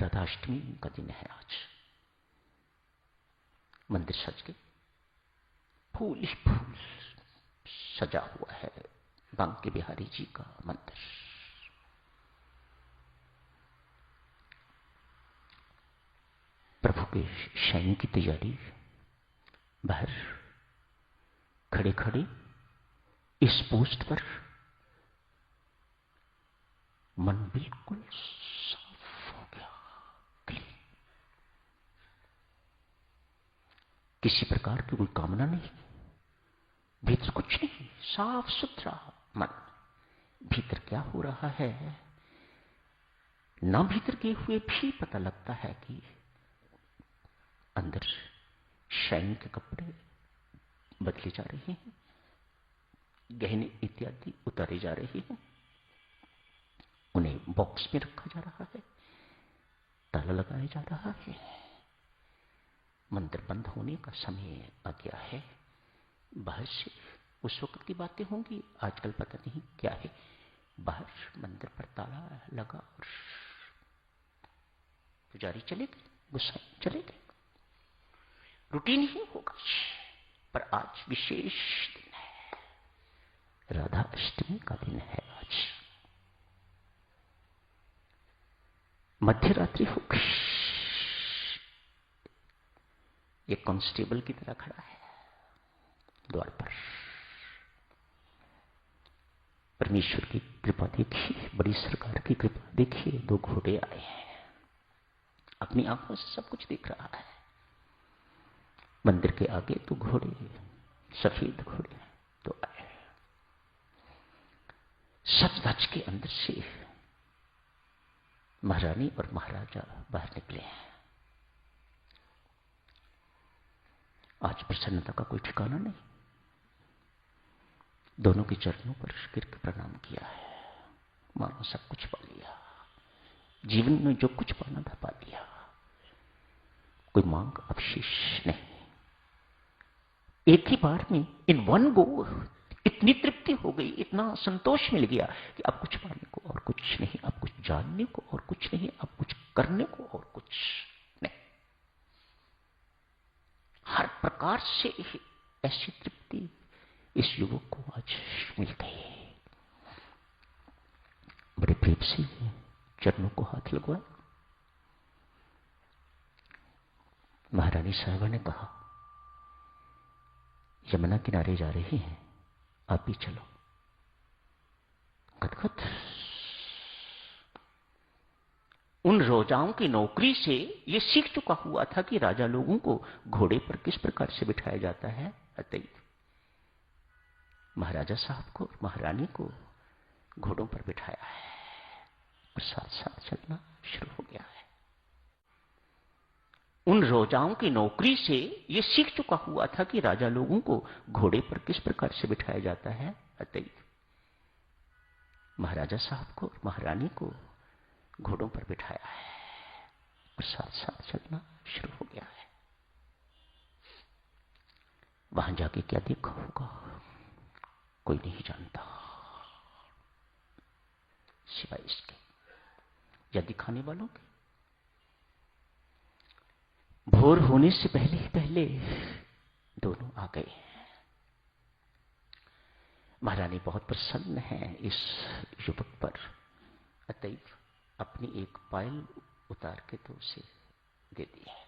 राधाष्टमी का दिन है आज। मंदिर सज के फूल ही फूल सजा हुआ है बांके बिहारी जी का मंदिर। प्रभु के शयन की तैयारी। बाहर खड़े खड़े इस पोस्ट पर मन बिल्कुल साफ हो गया, क्लीन। किसी प्रकार की कोई कामना नहीं, भीतर कुछ नहीं, साफ सुथरा मन। भीतर क्या हो रहा है ना भीतर गए हुए भी पता लगता है कि अंदर शयन के कपड़े बदले जा रहे हैं, गहने इत्यादि उतारे जा रहे हैं, उन्हें बॉक्स में रखा जा रहा है, ताला लगाया जा रहा है। मंदिर बंद होने का समय आ गया है। बाहर से उस वक्त की बातें होंगी, आजकल पता नहीं क्या है। बाहर मंदिर पर ताला लगा और पुजारी चले गए, गोसाई चले गए। रूटीन ही होगा, पर आज विशेष दिन है, राधा अष्टमी का दिन है आज। मध्य रात्रि हो गई। एक कांस्टेबल की तरह खड़ा है द्वार पर। परमेश्वर की कृपा देखिए, बड़ी सरकार की कृपा देखिए। दो घोड़े आए हैं, अपनी आंखों से सब कुछ देख रहा है। मंदिर के आगे तो घोड़े, सफेद घोड़े तो आए। सच धज के अंदर से महारानी और महाराजा बाहर निकले हैं। आज प्रसन्नता का कोई ठिकाना नहीं। दोनों के चरणों पर गिर के प्रणाम किया है, मानो सब कुछ पा लिया, जीवन में जो कुछ पाना था पा लिया, कोई मांग अवशेष नहीं। एक ही बार में इन वन गो इतनी तृप्ति हो गई, इतना संतोष मिल गया कि अब कुछ पाने को और कुछ नहीं, अब कुछ जानने को और कुछ नहीं, अब कुछ करने को और कुछ नहीं। हर प्रकार से ऐसी तृप्ति इस युवक को आज मिल गई। बड़े प्रेम से चरणों को हाथ लगवाया। महारानी साहिबा ने कहा, यमुना किनारे जा रही हैं, आप भी चलो। गदगद उन रोजाओं की नौकरी से ये सीख चुका हुआ था कि राजा लोगों को घोड़े पर किस प्रकार से बिठाया जाता है। अतएव महाराजा साहब को और महारानी को घोड़ों पर बिठाया है और साथ साथ चलना शुरू हो गया है। उन रोजाओं की नौकरी से ये सीख चुका हुआ था कि राजा लोगों को घोड़े पर किस प्रकार से बिठाया जाता है। अतएव महाराजा साहब को और महारानी को घोड़ों पर बिठाया है और साथ साथ चलना शुरू हो गया है। वहां जाके क्या देखा होगा कोई नहीं जानता, सिवाय इसके या दिखाने वालों के। भोर होने से पहले ही पहले दोनों आ गए। महारानी बहुत प्रसन्न है इस युवक पर, अतएव अपनी एक पायल उतार के तो उसे दे दी है।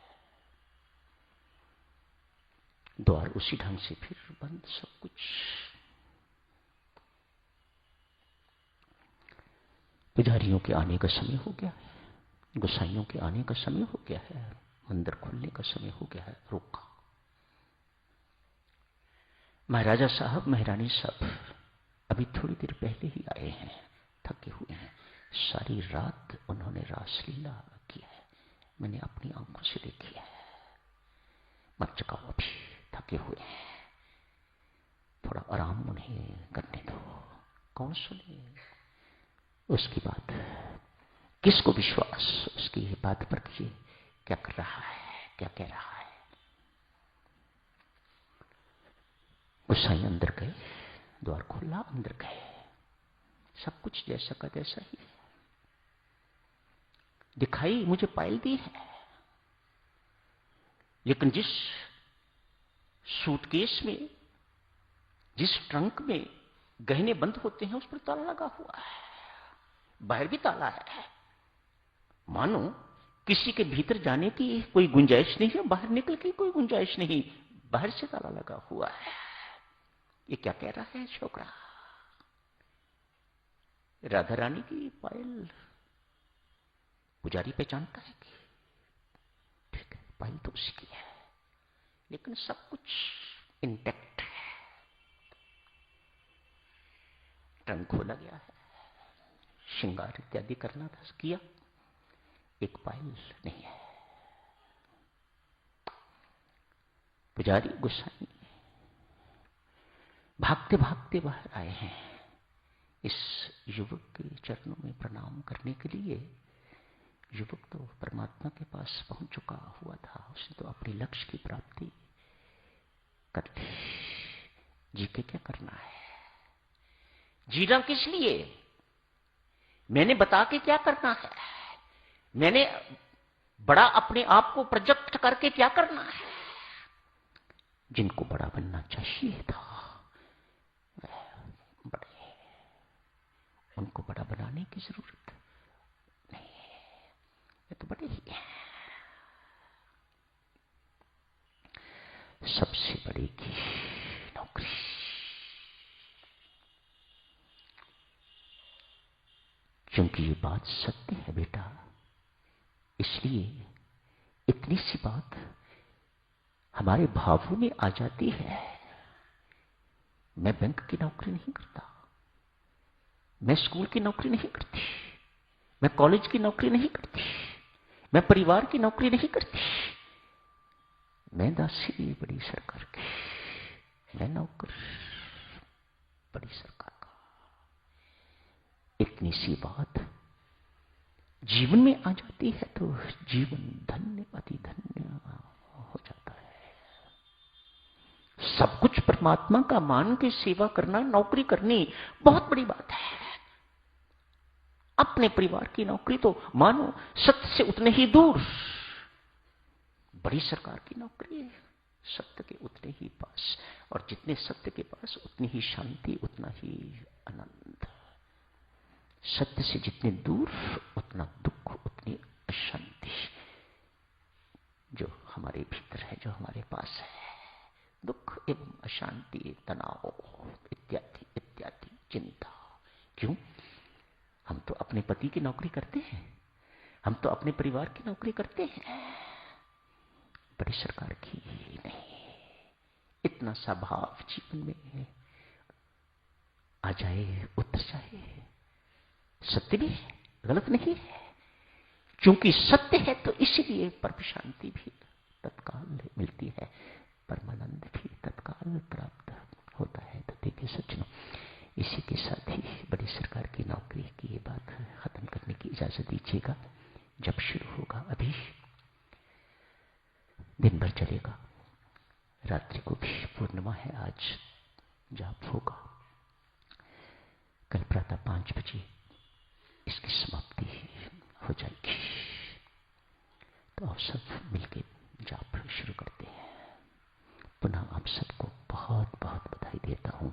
द्वार उसी ढंग से फिर बंद, सब कुछ। पुजारियों के आने का समय हो गया है, गोसाइयों के आने का समय हो गया है, मंदिर खुलने का समय हो गया है। रोका। महाराजा साहब महारानी साहब अभी थोड़ी देर पहले ही आए हैं, थके हुए हैं। सारी रात उन्होंने रासलीला की है, मैंने अपनी आंखों से देखी है। मर चुका वो भी थके हुए हैं, थोड़ा आराम उन्हें करने दो। कौन सुने उसकी बात, किसको विश्वास उसकी बात पर कि क्या कर रहा है, क्या कह रहा है। गोसाई अंदर गए, द्वार खोला, अंदर गए। सब कुछ जैसा का तैसा ही है। दिखाई मुझे पायल दी है, लेकिन जिस सूटकेस में, जिस ट्रंक में गहने बंद होते हैं उस पर ताला लगा हुआ है, बाहर भी ताला है। मानो किसी के भीतर जाने की कोई गुंजाइश नहीं है, बाहर निकल की कोई गुंजाइश नहीं, बाहर से ताला लगा हुआ है। ये क्या कह रहा है छोकरा? राधा रानी की पायल पुजारी पहचानता है कि ठीक है, पायल तो उसी की है, लेकिन सब कुछ इंटैक्ट है। ट्रंक खोला गया है, श्रृंगार इत्यादि करना था, किया, एक पायल नहीं है। पुजारी गोसाई भागते भागते बाहर आए हैं इस युवक के चरणों में प्रणाम करने के लिए। युवक तो परमात्मा के पास पहुंच चुका हुआ था, उसने तो अपने लक्ष्य की प्राप्ति कर ली। जी के क्या करना है? जीना किस लिए? मैंने बता के क्या करना है? मैंने बड़ा अपने आप को प्रोजेक्ट करके क्या करना है? जिनको बड़ा बनना चाहिए था वह बड़े, उनको बड़ा बनाने की जरूरत नहीं है, ये तो बड़े ही हैं। सबसे बड़े की नौकरी, क्योंकि ये बात सत्य है बेटा, इसलिए इतनी सी बात हमारे भावों में आ जाती है। मैं बैंक की नौकरी नहीं करता, मैं स्कूल की नौकरी नहीं करती, मैं कॉलेज की नौकरी नहीं करती, मैं परिवार की नौकरी नहीं करती, मैं दासी बड़ी सरकार की, मैं नौकर बड़ी सरकार का। इतनी सी बात जीवन में आ जाती है तो जीवन धन्य अति धन्य हो जाता है। सब कुछ परमात्मा का मान के सेवा करना, नौकरी करनी बहुत बड़ी बात है। अपने परिवार की नौकरी तो मानो सत्य से उतने ही दूर, बड़ी सरकार की नौकरी है सत्य के उतने ही पास, और जितने सत्य के पास उतनी ही शांति, उतना ही आनंद। सत्य से जितने दूर उतना दुख, उतनी अशांति जो हमारे भीतर है, जो हमारे पास है। दुख एवं अशांति, तनाव इत्यादि इत्यादि, चिंता। क्यों? हम तो अपने पति की नौकरी करते हैं, हम तो अपने परिवार की नौकरी करते हैं, बड़ी सरकार की नहीं। इतना सा भाव जीवन में आ जाए, उतर जाए, सत्य भी है, गलत नहीं है। क्योंकि सत्य है तो इसीलिए परम शांति भी तत्काल मिलती है, परमानंद भी तत्काल प्राप्त होता है। तो देखिए सज्जनों, इसी के साथ ही बड़ी सरकार की नौकरी की ये बात खत्म करने की इजाजत दीजिएगा। जब शुरू होगा, अभी दिन भर चलेगा, रात्रि को भी पूर्णिमा है, आज जाप होगा, कल प्रातः 5 बजे इसकी समाप्ति हो जाएगी। तो आप सब मिलकर जाप शुरू करते हैं। पुनः आप सबको बहुत बहुत बधाई देता हूं।